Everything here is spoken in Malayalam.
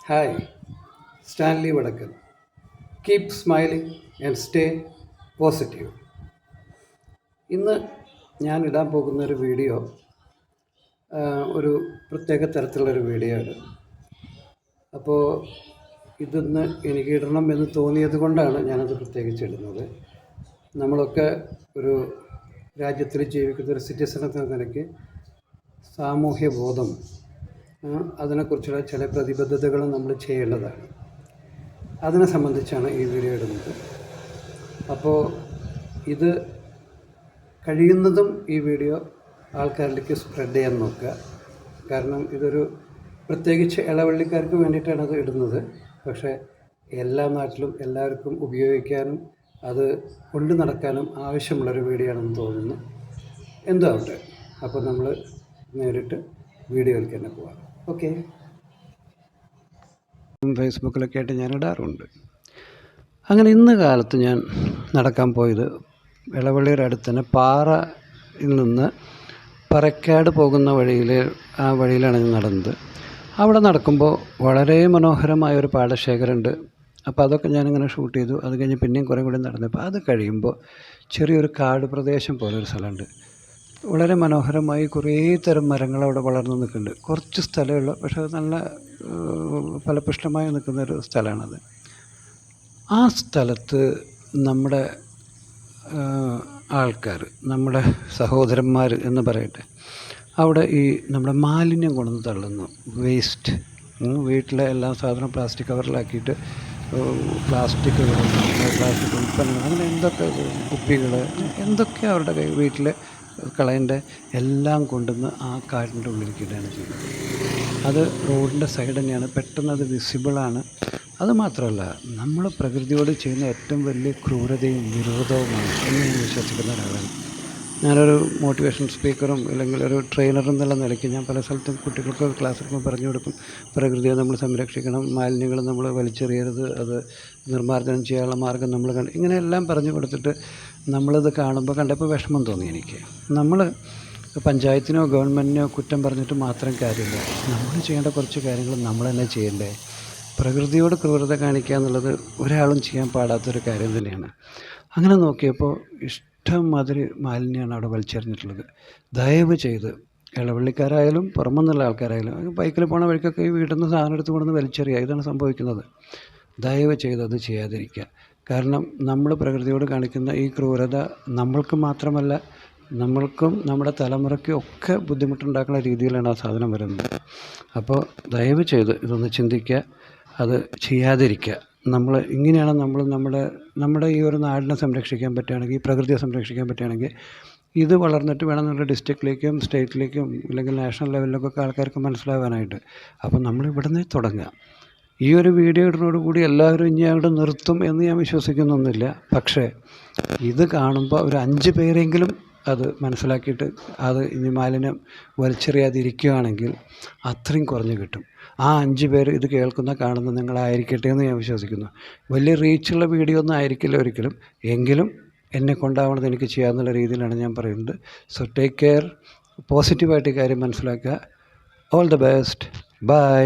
ഹായ്, സ്റ്റാൻലി വടക്കൻ. Keep smiling and stay positive. ഇന്ന് ഞാൻ ഇടാൻ പോകുന്ന ഒരു വീഡിയോ ഒരു പ്രത്യേക തരത്തിലുള്ളൊരു വീഡിയോ ആണ്. അപ്പോൾ ഇതൊന്ന് എനിക്ക് ഇടണം എന്ന് തോന്നിയത് കൊണ്ടാണ് ഞാനത് പ്രത്യേകിച്ച് ഇടുന്നത്. നമ്മളൊക്കെ ഒരു രാജ്യത്തിൽ ജീവിക്കുന്ന ഒരു സിറ്റിസൺ എന്ന നിലയ്ക്ക് സാമൂഹ്യ ബോധം, അതിനെക്കുറിച്ചുള്ള ചില പ്രതിബദ്ധതകളും നമ്മൾ ചെയ്യേണ്ടതാണ്. അതിനെ സംബന്ധിച്ചാണ് ഈ വീഡിയോ ഇടുന്നത്. അപ്പോൾ ഇത് കഴിയുന്നതും ഈ വീഡിയോ ആൾക്കാരിലേക്ക് സ്പ്രെഡ് ചെയ്യാൻ നോക്കുക. കാരണം ഇതൊരു പ്രത്യേകിച്ച് ഇളവള്ളിക്കാർക്ക് വേണ്ടിയിട്ടാണ് അത് ഇടുന്നത്. പക്ഷേ എല്ലാ നാട്ടിലും എല്ലാവർക്കും ഉപയോഗിക്കാനും അത് കൊണ്ടു നടക്കാനും ആവശ്യമുള്ളൊരു വീഡിയോ ആണെന്ന് തോന്നുന്നു. എന്താവട്ടെ, അപ്പോൾ നമ്മൾ നേരിട്ട് വീഡിയോയിലേക്ക് തന്നെ പോകാം. ഓക്കെ. ഫേസ്ബുക്കിലൊക്കെ ആയിട്ട് ഞാൻ ഇടാറുണ്ട്. അങ്ങനെ ഇന്ന് കാലത്ത് ഞാൻ നടക്കാൻ പോയത് ഇളവള്ളിയുടെ അടുത്ത് തന്നെ പാറയിൽ നിന്ന് പറക്കാട് പോകുന്ന ആ വഴിയിലാണ് ഞാൻ നടന്നത്. അവിടെ നടക്കുമ്പോൾ വളരെ മനോഹരമായൊരു പാടശേഖരമുണ്ട്. അപ്പോൾ അതൊക്കെ ഞാനിങ്ങനെ ഷൂട്ട് ചെയ്തു. അത് കഴിഞ്ഞ് പിന്നെയും കുറേ കൂടി നടന്നപ്പോൾ അത് കഴിയുമ്പോൾ ചെറിയൊരു കാട് പ്രദേശം പോലെ ഒരു സ്ഥലമുണ്ട്. വളരെ മനോഹരമായി കുറേ തരം മരങ്ങൾ അവിടെ വളർന്നു നിൽക്കുന്നുണ്ട്. കുറച്ച് സ്ഥലമുള്ള, പക്ഷേ അത് നല്ല ഫലപുഷ്ടമായി നിൽക്കുന്നൊരു സ്ഥലമാണത്. ആ സ്ഥലത്ത് നമ്മുടെ ആൾക്കാർ, നമ്മുടെ സഹോദരന്മാർ എന്ന് പറയട്ടെ, അവിടെ ഈ നമ്മുടെ മാലിന്യം കൊണ്ടുവന്ന് തള്ളുന്നു. വേസ്റ്റ്, വീട്ടിലെ എല്ലാ സാധനവും പ്ലാസ്റ്റിക് കവറിലാക്കിയിട്ട് പ്ലാസ്റ്റിക് ഉൽപ്പന്നങ്ങൾ, അങ്ങനെ എന്തൊക്കെ കുപ്പികൾ, എന്തൊക്കെ അവരുടെ വീട്ടിൽ കളയേണ്ട എല്ലാം കൊണ്ടുവന്ന് ആ കാടിൻ്റെ ഉള്ളിലേക്ക് ഇടുകയാണ് ചെയ്യുന്നത്. അത് റോഡിൻ്റെ സൈഡ് തന്നെയാണ്, പെട്ടെന്ന് അത് വിസിബിളാണ്. അതുമാത്രമല്ല, നമ്മൾ പ്രകൃതിയോട് ചെയ്യുന്ന ഏറ്റവും വലിയ ക്രൂരതയും വിരോധവുമാണ് എന്ന് ഞാൻ വിശ്വസിക്കുന്ന ഒരാളാണ്. ഞാനൊരു മോട്ടിവേഷൻ സ്പീക്കറും അല്ലെങ്കിൽ ഒരു ട്രെയിനറും എന്നുള്ള നിലയ്ക്ക് ഞാൻ പല സ്ഥലത്തും കുട്ടികൾക്ക് ക്ലാസ് എടുക്കുമ്പോൾ പറഞ്ഞു കൊടുക്കും, പ്രകൃതിയെ നമ്മൾ സംരക്ഷിക്കണം, മാലിന്യങ്ങൾ നമ്മൾ വലിച്ചെറിയരുത്, അത് നിർമ്മാർജ്ജനം ചെയ്യാനുള്ള മാർഗ്ഗം നമ്മൾ ഇങ്ങനെയെല്ലാം പറഞ്ഞു കൊടുത്തിട്ട് നമ്മളത് കണ്ടപ്പോൾ വിഷമം തോന്നി എനിക്ക്. നമ്മൾ പഞ്ചായത്തിനോ ഗവൺമെൻറ്റിനോ കുറ്റം പറഞ്ഞിട്ട് മാത്രം കാര്യമില്ല. നമ്മൾ ചെയ്യേണ്ട കുറച്ച് കാര്യങ്ങൾ നമ്മൾ തന്നെ ചെയ്യണ്ടേ. പ്രകൃതിയോട് ക്രൂരത കാണിക്കുക എന്നുള്ളത് ഒരാളും ചെയ്യാൻ പാടാത്തൊരു കാര്യം തന്നെയാണ്. അങ്ങനെ നോക്കിയപ്പോൾ ഇഷ്ടംമാതിരി മാലിന്യമാണ് അവിടെ വലിച്ചെറിഞ്ഞിട്ടുള്ളത്. ദയവ് ചെയ്ത് ഇളവള്ളിക്കാരായാലും പുറമെന്നുള്ള ആൾക്കാരായാലും ബൈക്കിൽ പോണ വഴിക്കൊക്കെ ഈ വീട്ടിൽ നിന്ന് സാധനം എടുത്ത് കൊണ്ടുവന്ന് വലിച്ചെറിയുക, ഇതാണ് സംഭവിക്കുന്നത്. ദയവ് ചെയ്ത് അത് ചെയ്യാതിരിക്കുക. കാരണം നമ്മൾ പ്രകൃതിയോട് കാണിക്കുന്ന ഈ ക്രൂരത നമ്മൾക്ക് മാത്രമല്ല, നമ്മൾക്കും നമ്മുടെ തലമുറയ്ക്കും ഒക്കെ ബുദ്ധിമുട്ടുണ്ടാക്കുന്ന രീതിയിലാണ് ആ സാധനം വരുന്നത്. അപ്പോൾ ദയവ് ചെയ്ത് ഇതൊന്ന് ചിന്തിക്കുക, അത് ചെയ്യാതിരിക്കുക. ഇങ്ങനെയാണ് നമ്മുടെ ഈ ഒരു നാടിനെ സംരക്ഷിക്കാൻ പറ്റുകയാണെങ്കിൽ, ഈ പ്രകൃതിയെ സംരക്ഷിക്കാൻ പറ്റുകയാണെങ്കിൽ, ഇത് വളർന്നിട്ട് വേണം നമ്മുടെ ഡിസ്ട്രിക്റ്റിലേക്കും സ്റ്റേറ്റിലേക്കും അല്ലെങ്കിൽ നാഷണൽ ലെവലിലേക്കൊക്കെ ആൾക്കാർക്ക് മനസ്സിലാവാനായിട്ട്. അപ്പം നമ്മൾ ഇവിടെ നിന്ന് തുടങ്ങുക. ഈ ഒരു വീഡിയോ ഇടുന്നതോടുകൂടി എല്ലാവരും ഇനി അവിടെ നിർത്തും എന്ന് ഞാൻ വിശ്വസിക്കുന്നൊന്നുമില്ല. പക്ഷേ ഇത് കാണുമ്പോൾ ഒരു 5 പേരെങ്കിലും അത് മനസ്സിലാക്കിയിട്ട് അത് ഇനി മാലിന്യം വലിച്ചെറിയാതിരിക്കുകയാണെങ്കിൽ അത്രയും കുറഞ്ഞ് കിട്ടും. ആ 5 പേര് ഇത് കാണുന്ന നിങ്ങളായിരിക്കട്ടെ എന്ന് ഞാൻ വിശ്വസിക്കുന്നു. വലിയ റീച്ചുള്ള വീഡിയോ ഒന്നും ആയിരിക്കില്ല ഒരിക്കലും, എങ്കിലും എന്നെ കൊണ്ടാവണത് എനിക്ക് ചെയ്യാമെന്നുള്ള രീതിയിലാണ് ഞാൻ പറയുന്നത്. സോ ടേക്ക് കെയർ, പോസിറ്റീവായിട്ട് കാര്യം മനസ്സിലാക്കുക. All the best, by.